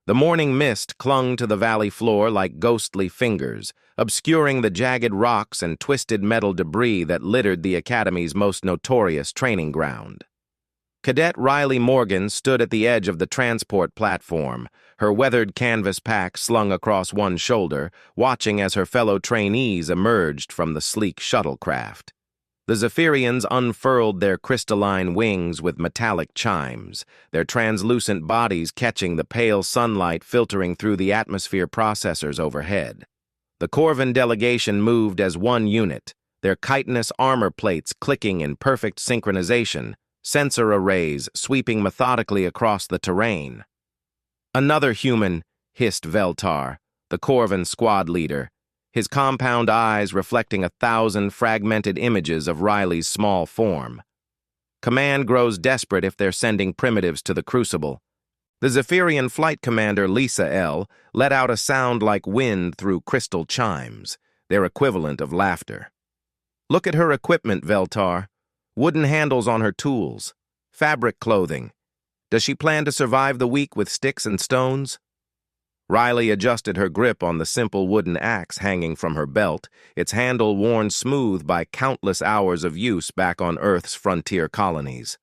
The morning mist clung to the valley floor like ghostly fingers, obscuring the jagged rocks and twisted metal debris that littered the Academy's most notorious training ground. Cadet Riley Morgan stood at the edge of the transport platform, her weathered canvas pack slung across one shoulder, watching as her fellow trainees emerged from the sleek shuttlecraft. The Zephyrians unfurled their crystalline wings with metallic chimes, their translucent bodies catching the pale sunlight filtering through the atmosphere processors overhead. The Corvin delegation moved as one unit, their chitinous armor plates clicking in perfect synchronization, sensor arrays sweeping methodically across the terrain. "Another human," hissed Veltar, the Corvin squad leader, his compound eyes reflecting 1,000 fragmented images of Riley's small form. Command grows desperate if they're sending primitives to the Crucible. The Zephyrian flight commander Lisa L. let out a sound like wind through crystal chimes, their equivalent of laughter. "Look at her equipment, Veltar. Wooden handles on her tools. Fabric clothing. Does she plan to survive the week with sticks and stones?" Riley adjusted her grip on the simple wooden axe hanging from her belt, its handle worn smooth by countless hours of use back on Earth's frontier colonies.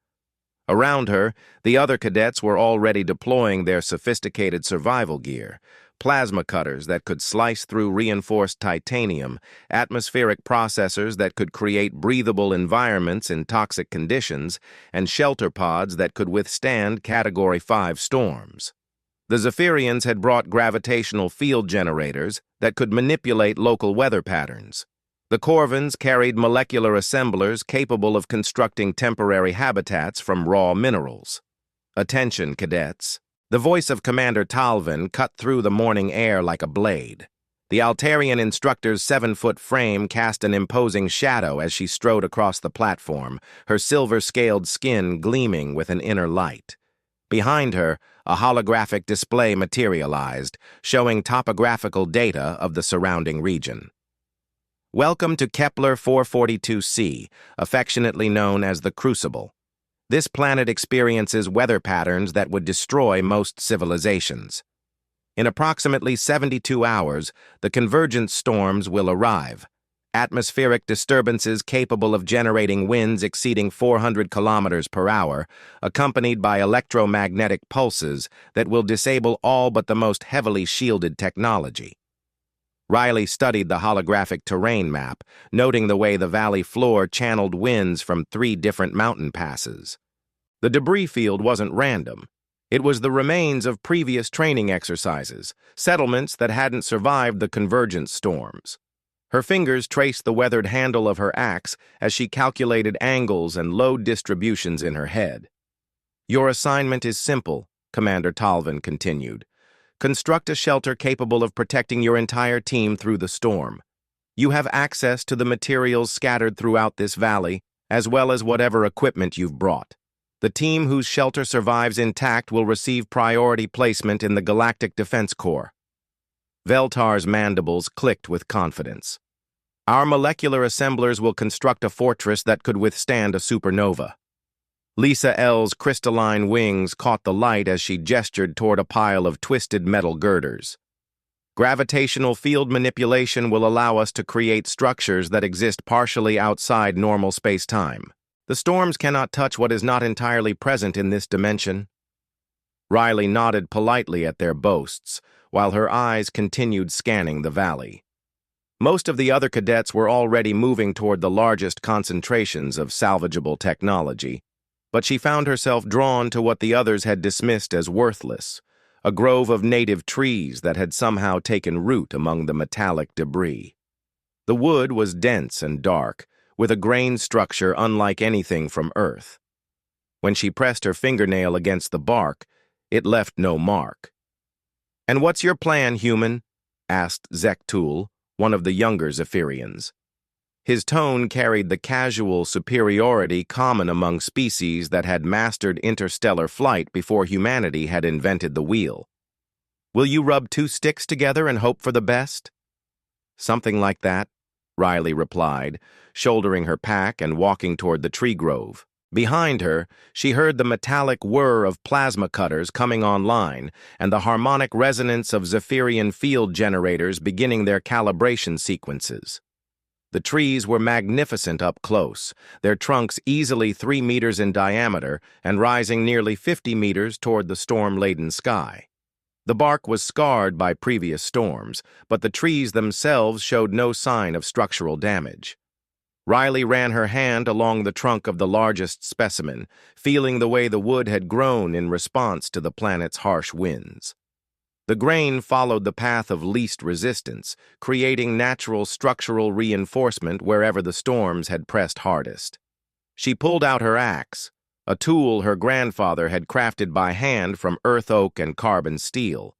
Around her, the other cadets were already deploying their sophisticated survival gear, plasma cutters that could slice through reinforced titanium, atmospheric processors that could create breathable environments in toxic conditions, and shelter pods that could withstand Category 5 storms. The Zephyrians had brought gravitational field generators that could manipulate local weather patterns. The Corvins carried molecular assemblers capable of constructing temporary habitats from raw minerals. "Attention, cadets." The voice of Commander Talvin cut through the morning air like a blade. The Altarian instructor's 7-foot frame cast an imposing shadow as she strode across the platform, her silver-scaled skin gleaming with an inner light. Behind her, a holographic display materialized, showing topographical data of the surrounding region. "Welcome to Kepler 442c, affectionately known as the Crucible. This planet experiences weather patterns that would destroy most civilizations. In approximately 72 hours, the convergence storms will arrive. Atmospheric disturbances capable of generating winds exceeding 400 kilometers per hour, accompanied by electromagnetic pulses that will disable all but the most heavily shielded technology." Riley studied the holographic terrain map, noting the way the valley floor channeled winds from 3 different mountain passes. The debris field wasn't random. It was the remains of previous training exercises, settlements that hadn't survived the convergence storms. Her fingers traced the weathered handle of her axe as she calculated angles and load distributions in her head. "Your assignment is simple," Commander Talvin continued. "Construct a shelter capable of protecting your entire team through the storm. You have access to the materials scattered throughout this valley, as well as whatever equipment you've brought. The team whose shelter survives intact will receive priority placement in the Galactic Defense Corps." Veltar's mandibles clicked with confidence. "Our molecular assemblers will construct a fortress that could withstand a supernova." Lisa L's crystalline wings caught the light as she gestured toward a pile of twisted metal girders. "Gravitational field manipulation will allow us to create structures that exist partially outside normal space-time. The storms cannot touch what is not entirely present in this dimension." Riley nodded politely at their boasts, while her eyes continued scanning the valley. Most of the other cadets were already moving toward the largest concentrations of salvageable technology, but she found herself drawn to what the others had dismissed as worthless, a grove of native trees that had somehow taken root among the metallic debris. The wood was dense and dark, with a grain structure unlike anything from Earth. When she pressed her fingernail against the bark, it left no mark. "And what's your plan, human?" asked Zektul, one of the younger Zephyrians. His tone carried the casual superiority common among species that had mastered interstellar flight before humanity had invented the wheel. "Will you rub 2 sticks together and hope for the best?" "Something like that," Riley replied, shouldering her pack and walking toward the tree grove, Behind her, she heard the metallic whir of plasma cutters coming online and the harmonic resonance of Zephyrian field generators beginning their calibration sequences. The trees were magnificent up close, their trunks easily 3 meters in diameter and rising nearly 50 meters toward the storm-laden sky. The bark was scarred by previous storms, but the trees themselves showed no sign of structural damage. Riley ran her hand along the trunk of the largest specimen, feeling the way the wood had grown in response to the planet's harsh winds. The grain followed the path of least resistance, creating natural structural reinforcement wherever the storms had pressed hardest. She pulled out her axe, a tool her grandfather had crafted by hand from earth oak and carbon steel.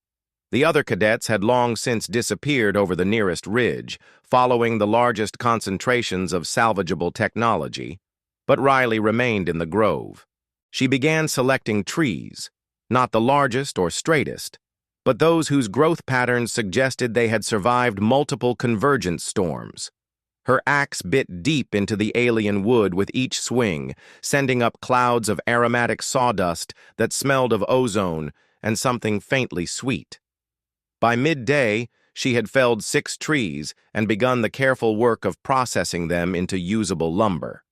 The other cadets had long since disappeared over the nearest ridge, following the largest concentrations of salvageable technology, but Riley remained in the grove. She began selecting trees, not the largest or straightest, but those whose growth patterns suggested they had survived multiple convergent storms. Her axe bit deep into the alien wood with each swing, sending up clouds of aromatic sawdust that smelled of ozone and something faintly sweet. By midday, she had felled 6 trees and begun the careful work of processing them into usable lumber.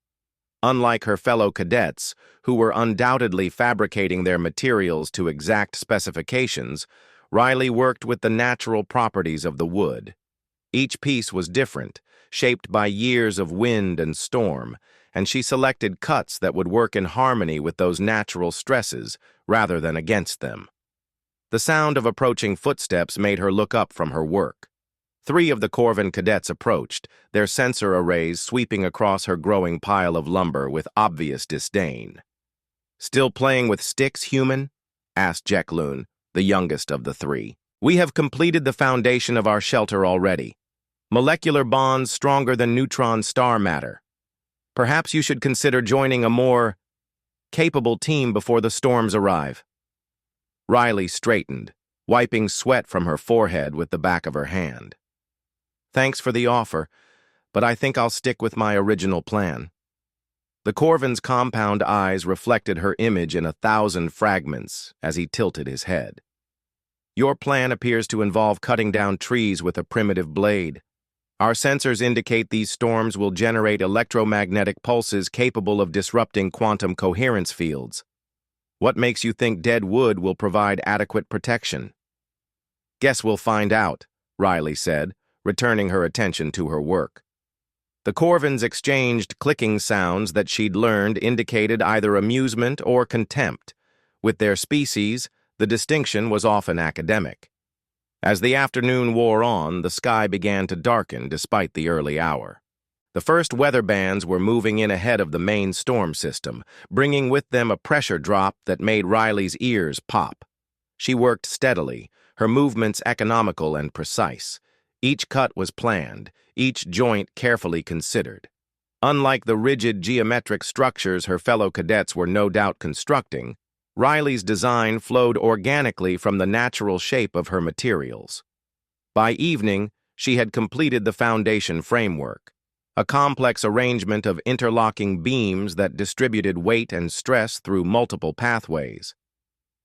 Unlike her fellow cadets, who were undoubtedly fabricating their materials to exact specifications, Riley worked with the natural properties of the wood. Each piece was different, shaped by years of wind and storm, and she selected cuts that would work in harmony with those natural stresses rather than against them. The sound of approaching footsteps made her look up from her work. 3 of the Corvin cadets approached, their sensor arrays sweeping across her growing pile of lumber with obvious disdain. "Still playing with sticks, human?" asked Jekloon, the youngest of the 3. "We have completed the foundation of our shelter already. Molecular bonds stronger than neutron star matter. Perhaps you should consider joining a more capable team before the storms arrive." Riley straightened, wiping sweat from her forehead with the back of her hand. "Thanks for the offer, but I think I'll stick with my original plan." The Corvin's compound eyes reflected her image in 1,000 fragments as he tilted his head. "Your plan appears to involve cutting down trees with a primitive blade. Our sensors indicate these storms will generate electromagnetic pulses capable of disrupting quantum coherence fields. What makes you think dead wood will provide adequate protection?" "Guess we'll find out," Riley said, returning her attention to her work. The Corvins exchanged clicking sounds that she'd learned indicated either amusement or contempt. With their species, the distinction was often academic. As the afternoon wore on, the sky began to darken despite the early hour. The first weather bands were moving in ahead of the main storm system, bringing with them a pressure drop that made Riley's ears pop. She worked steadily, her movements economical and precise. Each cut was planned, each joint carefully considered. Unlike the rigid geometric structures her fellow cadets were no doubt constructing, Riley's design flowed organically from the natural shape of her materials. By evening, she had completed the foundation framework, a complex arrangement of interlocking beams that distributed weight and stress through multiple pathways.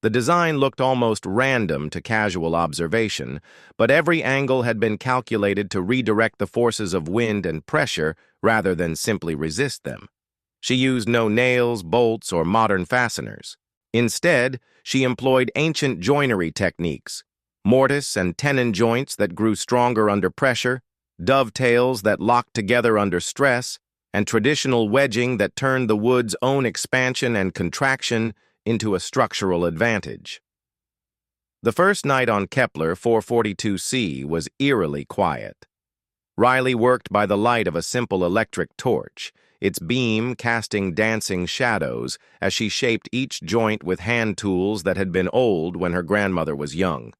The design looked almost random to casual observation, but every angle had been calculated to redirect the forces of wind and pressure rather than simply resist them. She used no nails, bolts, or modern fasteners. Instead, she employed ancient joinery techniques, mortise and tenon joints that grew stronger under pressure, dovetails that locked together under stress, and traditional wedging that turned the wood's own expansion and contraction into a structural advantage. The first night on Kepler 442c was eerily quiet. Riley worked by the light of a simple electric torch, its beam casting dancing shadows as she shaped each joint with hand tools that had been old when her grandmother was young.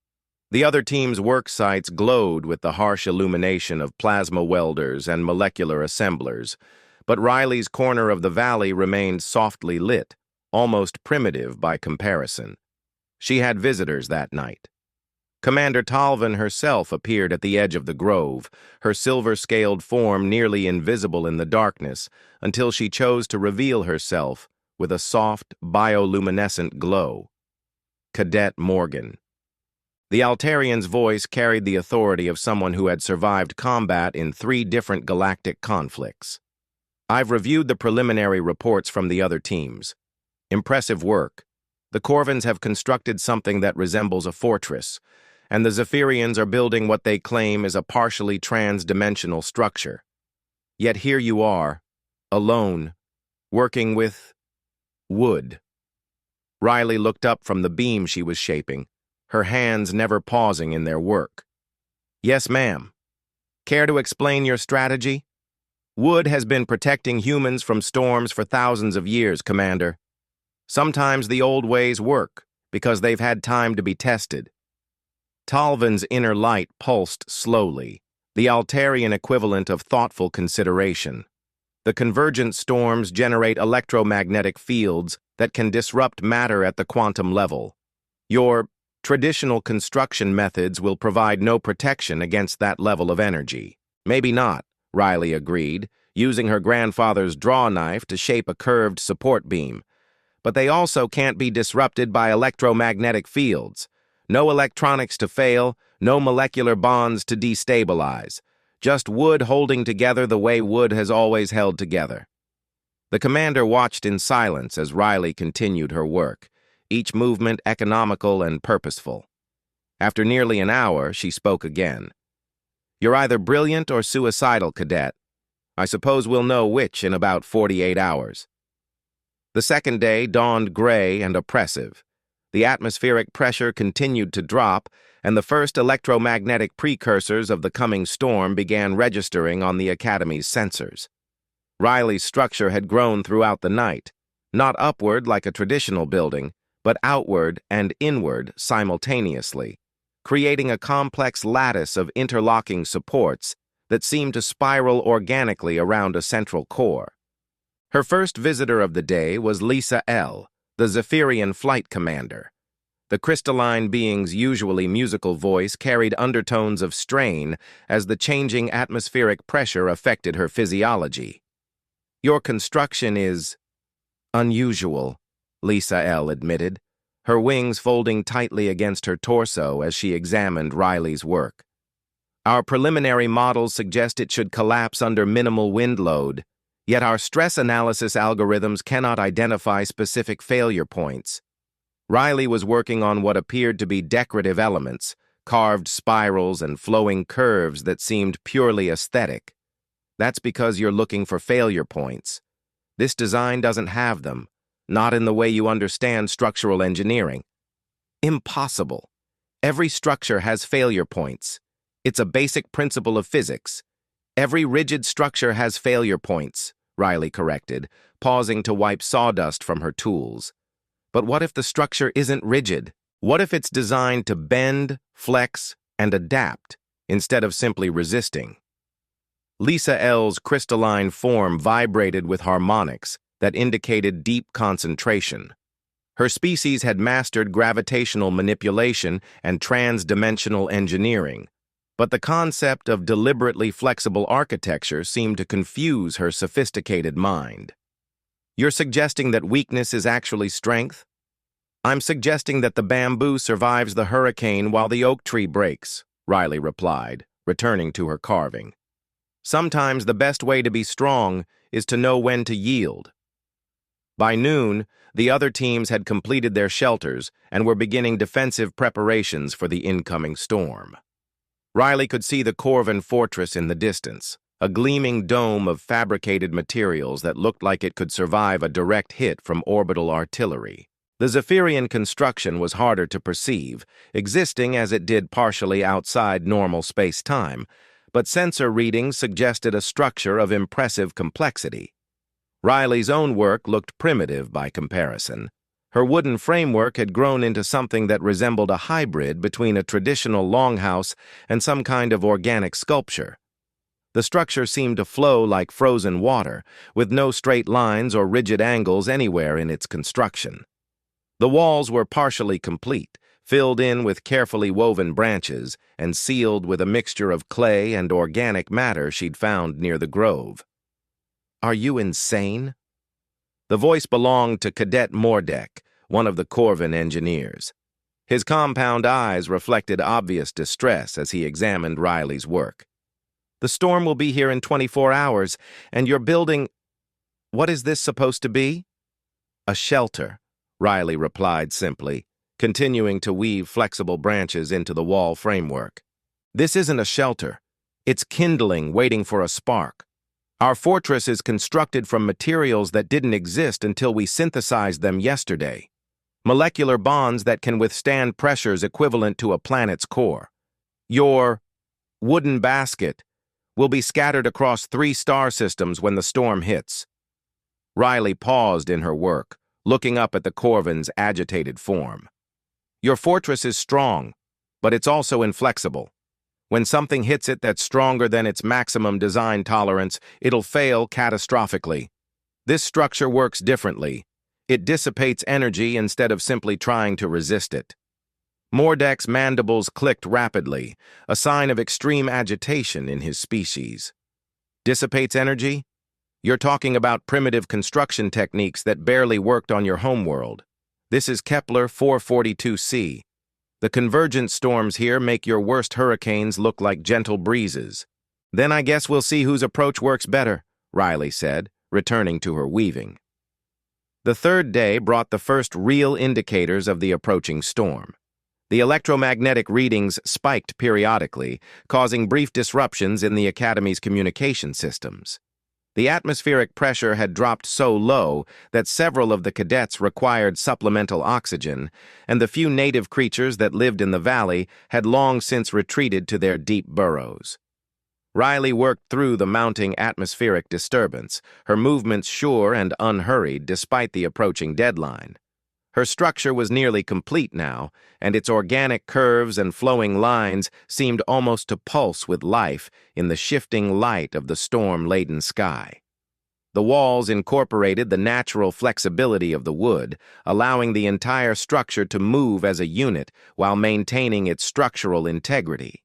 The other team's work sites glowed with the harsh illumination of plasma welders and molecular assemblers, but Riley's corner of the valley remained softly lit, almost primitive by comparison. She had visitors that night. Commander Talvin herself appeared at the edge of the grove, her silver-scaled form nearly invisible in the darkness, until she chose to reveal herself with a soft, bioluminescent glow. Cadet Morgan. The Altarian's voice carried the authority of someone who had survived combat in 3 different galactic conflicts. I've reviewed the preliminary reports from the other teams. Impressive work. The Corvins have constructed something that resembles a fortress, and the Zephyrians are building what they claim is a partially trans-dimensional structure. Yet here you are, alone, working with wood. Riley looked up from the beam she was shaping, her hands never pausing in their work. Yes, ma'am. Care to explain your strategy? Wood has been protecting humans from storms for thousands of years, Commander. Sometimes the old ways work, because they've had time to be tested. Talvin's inner light pulsed slowly, the Altarian equivalent of thoughtful consideration. The convergent storms generate electromagnetic fields that can disrupt matter at the quantum level. Your traditional construction methods will provide no protection against that level of energy. Maybe not, Riley agreed, using her grandfather's draw knife to shape a curved support beam. But they also can't be disrupted by electromagnetic fields. No electronics to fail, no molecular bonds to destabilize. Just wood holding together the way wood has always held together. The commander watched in silence as Riley continued her work, each movement economical and purposeful. After nearly an hour, she spoke again. You're either brilliant or suicidal, Cadet. I suppose we'll know which in about 48 hours. The second day dawned gray and oppressive. The atmospheric pressure continued to drop, and the first electromagnetic precursors of the coming storm began registering on the Academy's sensors. Riley's structure had grown throughout the night, not upward like a traditional building, but outward and inward simultaneously, creating a complex lattice of interlocking supports that seemed to spiral organically around a central core. Her first visitor of the day was Lisa L., the Zephyrian flight commander. The crystalline being's usually musical voice carried undertones of strain as the changing atmospheric pressure affected her physiology. Your construction is unusual, Lisa L. admitted, her wings folding tightly against her torso as she examined Riley's work. Our preliminary models suggest it should collapse under minimal wind load, yet our stress analysis algorithms cannot identify specific failure points. Riley was working on what appeared to be decorative elements, carved spirals and flowing curves that seemed purely aesthetic. That's because you're looking for failure points. This design doesn't have them, not in the way you understand structural engineering. Impossible. Every structure has failure points. It's a basic principle of physics. Every rigid structure has failure points, Riley corrected, pausing to wipe sawdust from her tools. But what if the structure isn't rigid? What if it's designed to bend, flex, and adapt, instead of simply resisting? Lisa L's crystalline form vibrated with harmonics that indicated deep concentration. Her species had mastered gravitational manipulation and trans-dimensional engineering, but the concept of deliberately flexible architecture seemed to confuse her sophisticated mind. You're suggesting that weakness is actually strength? I'm suggesting that the bamboo survives the hurricane while the oak tree breaks, Riley replied, returning to her carving. Sometimes the best way to be strong is to know when to yield. By noon, the other teams had completed their shelters and were beginning defensive preparations for the incoming storm. Riley could see the Corvin fortress in the distance, a gleaming dome of fabricated materials that looked like it could survive a direct hit from orbital artillery. The Zephyrian construction was harder to perceive, existing as it did partially outside normal space-time, but sensor readings suggested a structure of impressive complexity. Riley's own work looked primitive by comparison. Her wooden framework had grown into something that resembled a hybrid between a traditional longhouse and some kind of organic sculpture. The structure seemed to flow like frozen water, with no straight lines or rigid angles anywhere in its construction. The walls were partially complete, filled in with carefully woven branches and sealed with a mixture of clay and organic matter she'd found near the grove. Are you insane? The voice belonged to Cadet Mordek, one of the Corvin engineers. His compound eyes reflected obvious distress as he examined Riley's work. "The storm will be here in 24 hours, and you're building— What is this supposed to be?" "A shelter," Riley replied simply, continuing to weave flexible branches into the wall framework. "This isn't a shelter. It's kindling waiting for a spark. Our fortress is constructed from materials that didn't exist until we synthesized them yesterday. Molecular bonds that can withstand pressures equivalent to a planet's core. Your wooden basket will be scattered across 3 star systems when the storm hits." Riley paused in her work, looking up at the Corvin's agitated form. "Your fortress is strong, but it's also inflexible. When something hits it that's stronger than its maximum design tolerance, it'll fail catastrophically. This structure works differently. It dissipates energy instead of simply trying to resist it." Mordek's mandibles clicked rapidly, a sign of extreme agitation in his species. "Dissipates energy? You're talking about primitive construction techniques that barely worked on your homeworld. This is Kepler 442c. The convergent storms here make your worst hurricanes look like gentle breezes." "Then I guess we'll see whose approach works better," Riley said, returning to her weaving. The third day brought the first real indicators of the approaching storm. The electromagnetic readings spiked periodically, causing brief disruptions in the Academy's communication systems. The atmospheric pressure had dropped so low that several of the cadets required supplemental oxygen, and the few native creatures that lived in the valley had long since retreated to their deep burrows. Riley worked through the mounting atmospheric disturbance, her movements sure and unhurried despite the approaching deadline. Her structure was nearly complete now, and its organic curves and flowing lines seemed almost to pulse with life in the shifting light of the storm-laden sky. The walls incorporated the natural flexibility of the wood, allowing the entire structure to move as a unit while maintaining its structural integrity.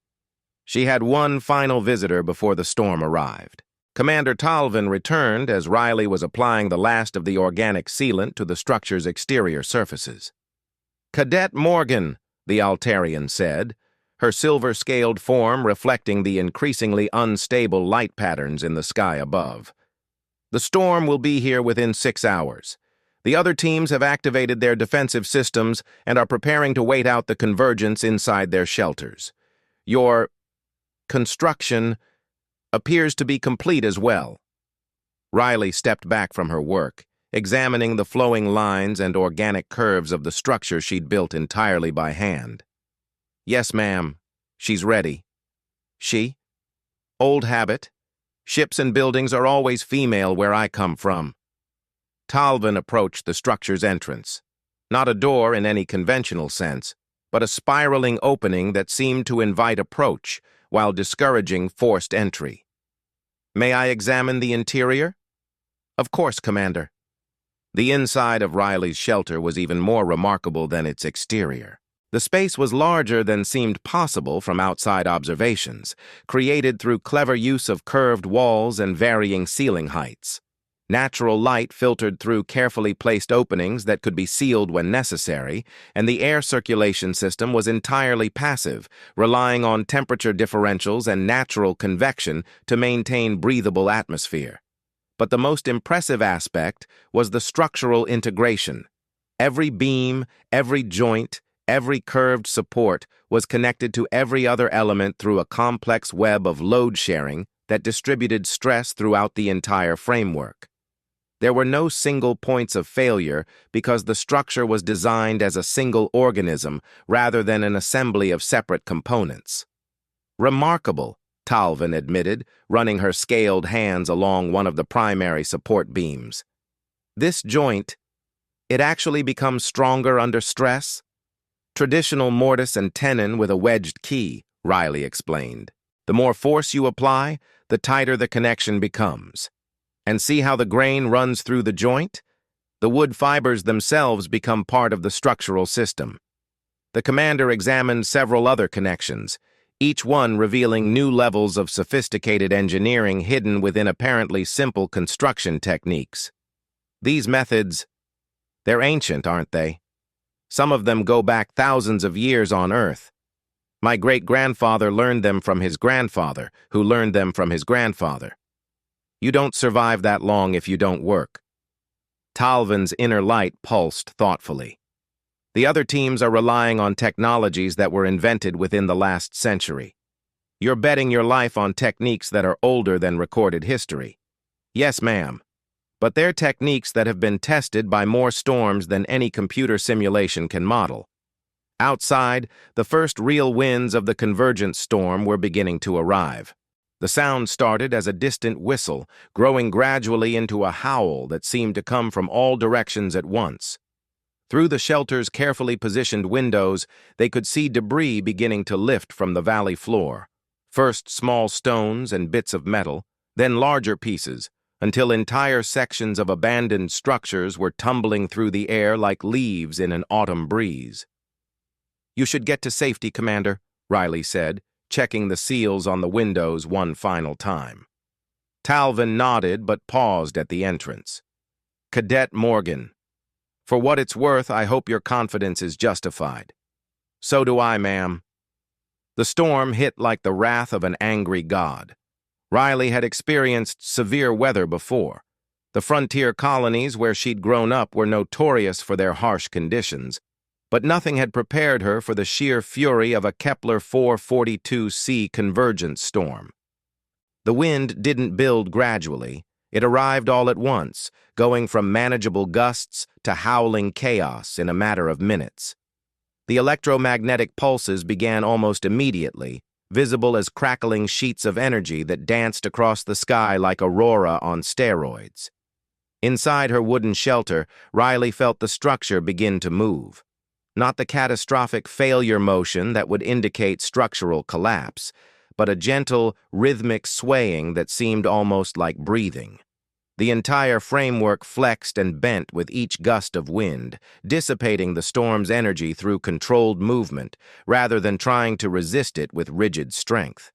She had one final visitor before the storm arrived. Commander Talvin returned as Riley was applying the last of the organic sealant to the structure's exterior surfaces. "Cadet Morgan," the Altarian said, her silver-scaled form reflecting the increasingly unstable light patterns in the sky above. "The storm will be here within 6 hours. The other teams have activated their defensive systems and are preparing to wait out the convergence inside their shelters. Your construction appears to be complete as well." Riley stepped back from her work, examining the flowing lines and organic curves of the structure she'd built entirely by hand. "Yes, ma'am. She's ready." "She? Old habit. Ships and buildings are always female where I come from." Talvin approached the structure's entrance. Not a door in any conventional sense, but a spiraling opening that seemed to invite approach while discouraging forced entry. "May I examine the interior?" "Of course, Commander." The inside of Riley's shelter was even more remarkable than its exterior. The space was larger than seemed possible from outside observations, created through clever use of curved walls and varying ceiling heights. Natural light filtered through carefully placed openings that could be sealed when necessary, and the air circulation system was entirely passive, relying on temperature differentials and natural convection to maintain breathable atmosphere. But the most impressive aspect was the structural integration. Every beam, every joint, every curved support was connected to every other element through a complex web of load sharing that distributed stress throughout the entire framework. There were no single points of failure because the structure was designed as a single organism rather than an assembly of separate components. "Remarkable," Talvin admitted, running her scaled hands along one of the primary support beams. "This joint, it actually becomes stronger under stress?" "Traditional mortise and tenon with a wedged key," Riley explained. "The more force you apply, the tighter the connection becomes. And see how the grain runs through the joint? The wood fibers themselves become part of the structural system." The commander examined several other connections, each one revealing new levels of sophisticated engineering hidden within apparently simple construction techniques. These methods, they're ancient, aren't they? Some of them go back thousands of years on Earth. My great-grandfather learned them from his grandfather, who learned them from his grandfather. You don't survive that long if you don't work. Talvin's inner light pulsed thoughtfully. The other teams are relying on technologies that were invented within the last century. You're betting your life on techniques that are older than recorded history. Yes, ma'am. But they're techniques that have been tested by more storms than any computer simulation can model. Outside, the first real winds of the convergence storm were beginning to arrive. The sound started as a distant whistle, growing gradually into a howl that seemed to come from all directions at once. Through the shelter's carefully positioned windows, they could see debris beginning to lift from the valley floor. First small stones and bits of metal, then larger pieces, until entire sections of abandoned structures were tumbling through the air like leaves in an autumn breeze. "You should get to safety, Commander," Riley said, checking the seals on the windows one final time. Talvin nodded but paused at the entrance. "Cadet Morgan, for what it's worth, I hope your confidence is justified." "So do I, ma'am." The storm hit like the wrath of an angry god. Riley had experienced severe weather before. The frontier colonies where she'd grown up were notorious for their harsh conditions, but nothing had prepared her for the sheer fury of a Kepler 442c convergence storm. The wind didn't build gradually. It arrived all at once, going from manageable gusts to howling chaos in a matter of minutes. The electromagnetic pulses began almost immediately, visible as crackling sheets of energy that danced across the sky like aurora on steroids. Inside her wooden shelter, Riley felt the structure begin to move. Not the catastrophic failure motion that would indicate structural collapse, but a gentle, rhythmic swaying that seemed almost like breathing. The entire framework flexed and bent with each gust of wind, dissipating the storm's energy through controlled movement, rather than trying to resist it with rigid strength.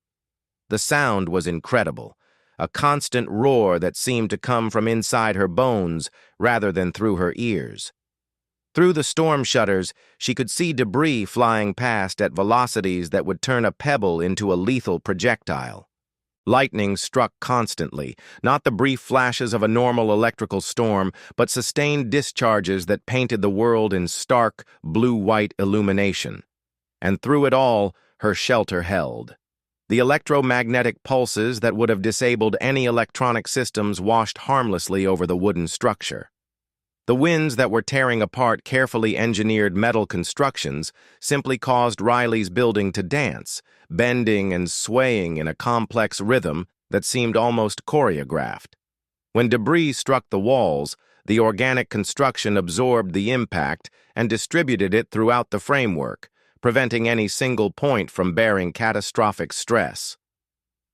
The sound was incredible, a constant roar that seemed to come from inside her bones rather than through her ears. Through the storm shutters, she could see debris flying past at velocities that would turn a pebble into a lethal projectile. Lightning struck constantly, not the brief flashes of a normal electrical storm, but sustained discharges that painted the world in stark, blue-white illumination. And through it all, her shelter held. The electromagnetic pulses that would have disabled any electronic systems washed harmlessly over the wooden structure. The winds that were tearing apart carefully engineered metal constructions simply caused Riley's building to dance, bending and swaying in a complex rhythm that seemed almost choreographed. When debris struck the walls, the organic construction absorbed the impact and distributed it throughout the framework, preventing any single point from bearing catastrophic stress.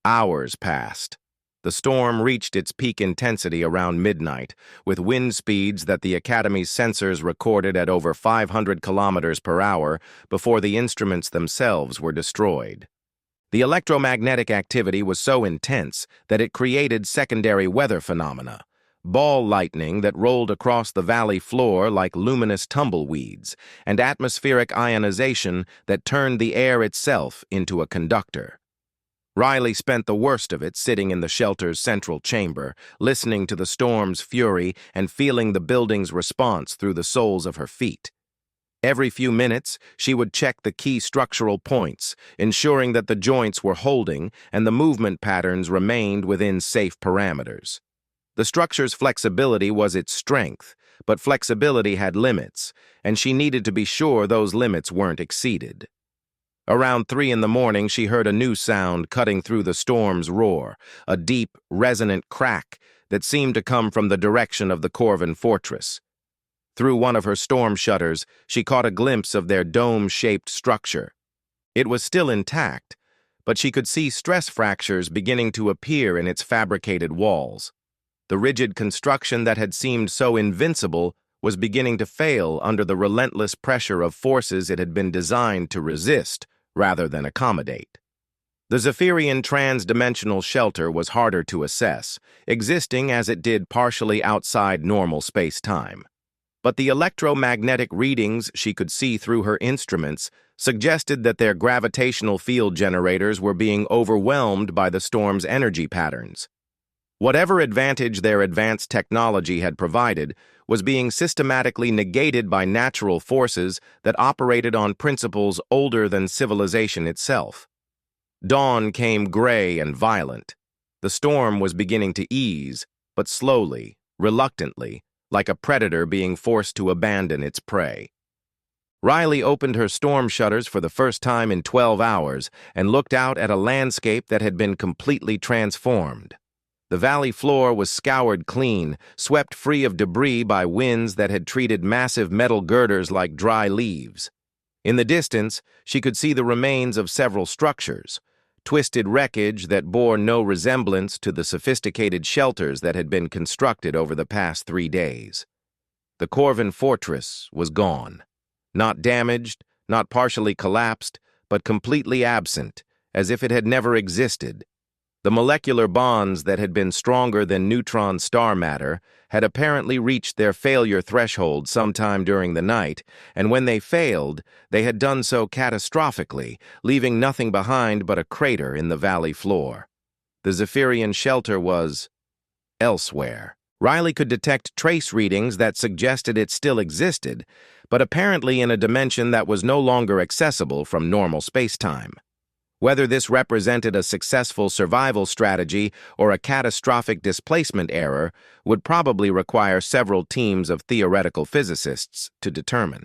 Hours passed. The storm reached its peak intensity around midnight, with wind speeds that the Academy's sensors recorded at over 500 kilometers per hour before the instruments themselves were destroyed. The electromagnetic activity was so intense that it created secondary weather phenomena, ball lightning that rolled across the valley floor like luminous tumbleweeds, and atmospheric ionization that turned the air itself into a conductor. Riley spent the worst of it sitting in the shelter's central chamber, listening to the storm's fury and feeling the building's response through the soles of her feet. Every few minutes, she would check the key structural points, ensuring that the joints were holding and the movement patterns remained within safe parameters. The structure's flexibility was its strength, but flexibility had limits, and she needed to be sure those limits weren't exceeded. Around 3 in the morning, she heard a new sound cutting through the storm's roar, a deep, resonant crack that seemed to come from the direction of the Corvin fortress. Through one of her storm shutters, she caught a glimpse of their dome-shaped structure. It was still intact, but she could see stress fractures beginning to appear in its fabricated walls. The rigid construction that had seemed so invincible was beginning to fail under the relentless pressure of forces it had been designed to resist rather than accommodate. The Zephyrian trans-dimensional shelter was harder to assess, existing as it did partially outside normal space-time. But the electromagnetic readings she could see through her instruments suggested that their gravitational field generators were being overwhelmed by the storm's energy patterns. Whatever advantage their advanced technology had provided was being systematically negated by natural forces that operated on principles older than civilization itself. Dawn came gray and violent. The storm was beginning to ease, but slowly, reluctantly, like a predator being forced to abandon its prey. Riley opened her storm shutters for the first time in 12 hours and looked out at a landscape that had been completely transformed. The valley floor was scoured clean, swept free of debris by winds that had treated massive metal girders like dry leaves. In the distance, she could see the remains of several structures, twisted wreckage that bore no resemblance to the sophisticated shelters that had been constructed over the past 3 days. The Corvin fortress was gone. Not damaged, not partially collapsed, but completely absent, as if it had never existed. The molecular bonds that had been stronger than neutron star matter had apparently reached their failure threshold sometime during the night, and when they failed, they had done so catastrophically, leaving nothing behind but a crater in the valley floor. The Zephyrian shelter was elsewhere. Riley could detect trace readings that suggested it still existed, but apparently in a dimension that was no longer accessible from normal spacetime. Whether this represented a successful survival strategy or a catastrophic displacement error would probably require several teams of theoretical physicists to determine.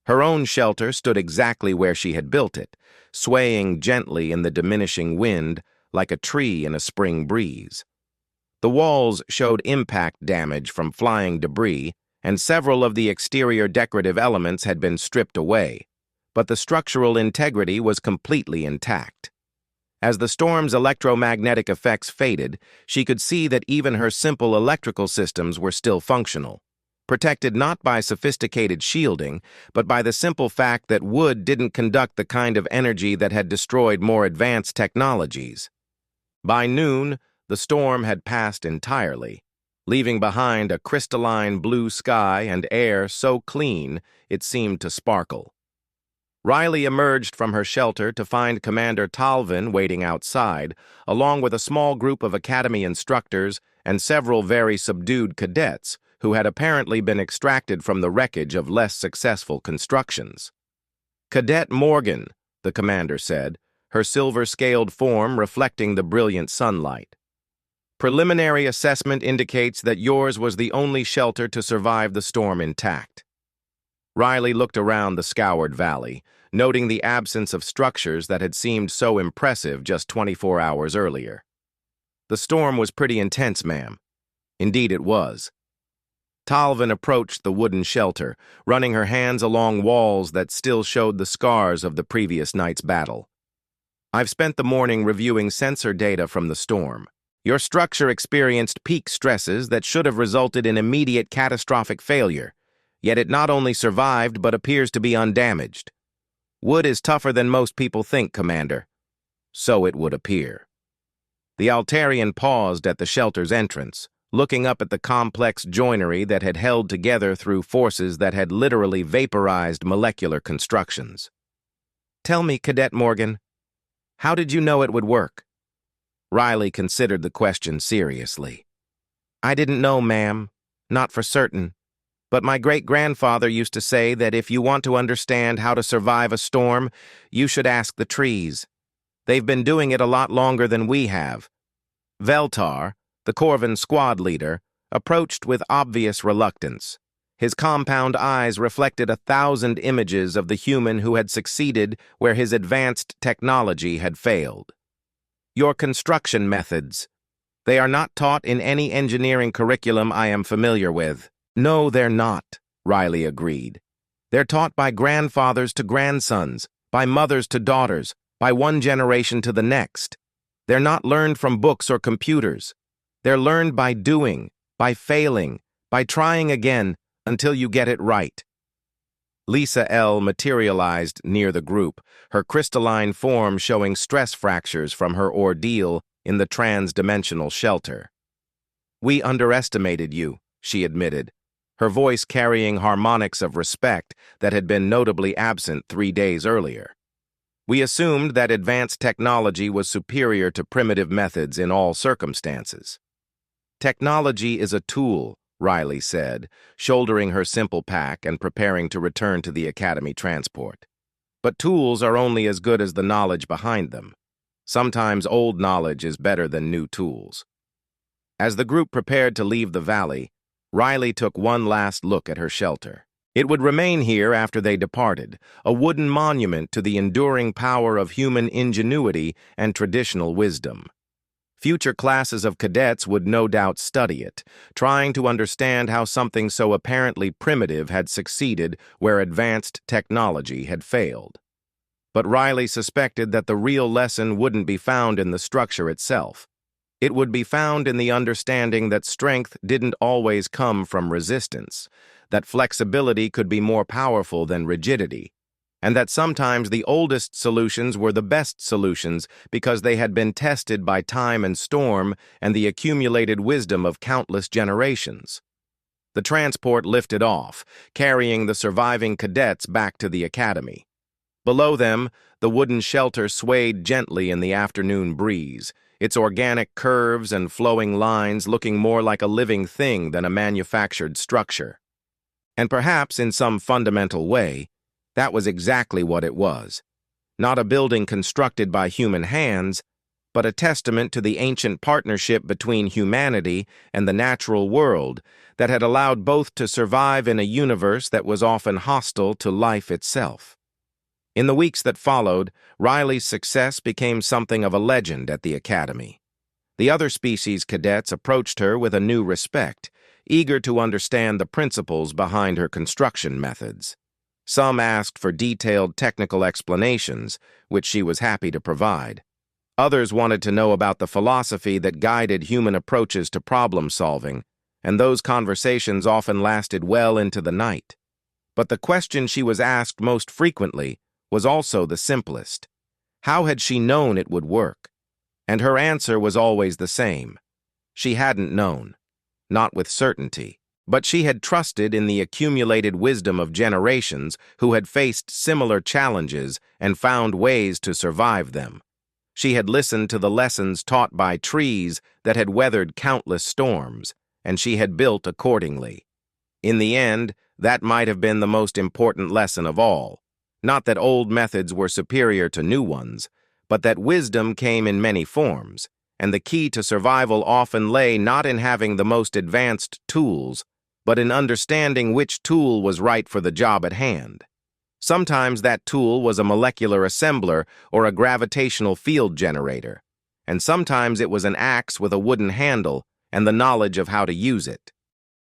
Her own shelter stood exactly where she had built it, swaying gently in the diminishing wind like a tree in a spring breeze. The walls showed impact damage from flying debris, and several of the exterior decorative elements had been stripped away, but the structural integrity was completely intact. As the storm's electromagnetic effects faded, she could see that even her simple electrical systems were still functional, protected not by sophisticated shielding, but by the simple fact that wood didn't conduct the kind of energy that had destroyed more advanced technologies. By noon, the storm had passed entirely, leaving behind a crystalline blue sky and air so clean it seemed to sparkle. Riley emerged from her shelter to find Commander Talvin waiting outside, along with a small group of Academy instructors and several very subdued cadets who had apparently been extracted from the wreckage of less successful constructions. "Cadet Morgan," the commander said, her silver-scaled form reflecting the brilliant sunlight. "Preliminary assessment indicates that yours was the only shelter to survive the storm intact." Riley looked around the scoured valley, noting the absence of structures that had seemed so impressive just 24 hours earlier. "The storm was pretty intense, ma'am." Indeed it was. Talvin approached the wooden shelter, running her hands along walls that still showed the scars of the previous night's battle. "I've spent the morning reviewing sensor data from the storm. Your structure experienced peak stresses that should have resulted in immediate catastrophic failure, yet it not only survived but appears to be undamaged. Wood is tougher than most people think, Commander." "So it would appear." The Altarian paused at the shelter's entrance, looking up at the complex joinery that had held together through forces that had literally vaporized molecular constructions. "Tell me, Cadet Morgan, how did you know it would work?" Riley considered the question seriously. "I didn't know, ma'am, not for certain. But my great-grandfather used to say that if you want to understand how to survive a storm, you should ask the trees. They've been doing it a lot longer than we have." Veltar, the Corvin squad leader, approached with obvious reluctance. His compound eyes reflected 1,000 images of the human who had succeeded where his advanced technology had failed. "Your construction methods. They are not taught in any engineering curriculum I am familiar with." "No, they're not," Riley agreed. "They're taught by grandfathers to grandsons, by mothers to daughters, by one generation to the next. They're not learned from books or computers. They're learned by doing, by failing, by trying again until you get it right." Lisa L. materialized near the group, her crystalline form showing stress fractures from her ordeal in the trans-dimensional shelter. "We underestimated you," she admitted, her voice carrying harmonics of respect that had been notably absent 3 days earlier. "We assumed that advanced technology was superior to primitive methods in all circumstances." "Technology is a tool," Riley said, shouldering her simple pack and preparing to return to the Academy transport. "But tools are only as good as the knowledge behind them. Sometimes old knowledge is better than new tools." As the group prepared to leave the valley, Riley took one last look at her shelter. It would remain here after they departed, a wooden monument to the enduring power of human ingenuity and traditional wisdom. Future classes of cadets would no doubt study it, trying to understand how something so apparently primitive had succeeded where advanced technology had failed. But Riley suspected that the real lesson wouldn't be found in the structure itself. It would be found in the understanding that strength didn't always come from resistance, that flexibility could be more powerful than rigidity, and that sometimes the oldest solutions were the best solutions because they had been tested by time and storm and the accumulated wisdom of countless generations. The transport lifted off, carrying the surviving cadets back to the academy. Below them, the wooden shelter swayed gently in the afternoon breeze, its organic curves and flowing lines looking more like a living thing than a manufactured structure. And perhaps in some fundamental way, that was exactly what it was. Not a building constructed by human hands, but a testament to the ancient partnership between humanity and the natural world that had allowed both to survive in a universe that was often hostile to life itself. In the weeks that followed, Riley's success became something of a legend at the academy. The other species cadets approached her with a new respect, eager to understand the principles behind her construction methods. Some asked for detailed technical explanations, which she was happy to provide. Others wanted to know about the philosophy that guided human approaches to problem solving, and those conversations often lasted well into the night. But the question she was asked most frequently was also the simplest. How had she known it would work? And her answer was always the same. She hadn't known. Not with certainty. But she had trusted in the accumulated wisdom of generations who had faced similar challenges and found ways to survive them. She had listened to the lessons taught by trees that had weathered countless storms, and she had built accordingly. In the end, that might have been the most important lesson of all. Not that old methods were superior to new ones, but that wisdom came in many forms, and the key to survival often lay not in having the most advanced tools, but in understanding which tool was right for the job at hand. Sometimes that tool was a molecular assembler or a gravitational field generator, and sometimes it was an axe with a wooden handle and the knowledge of how to use it.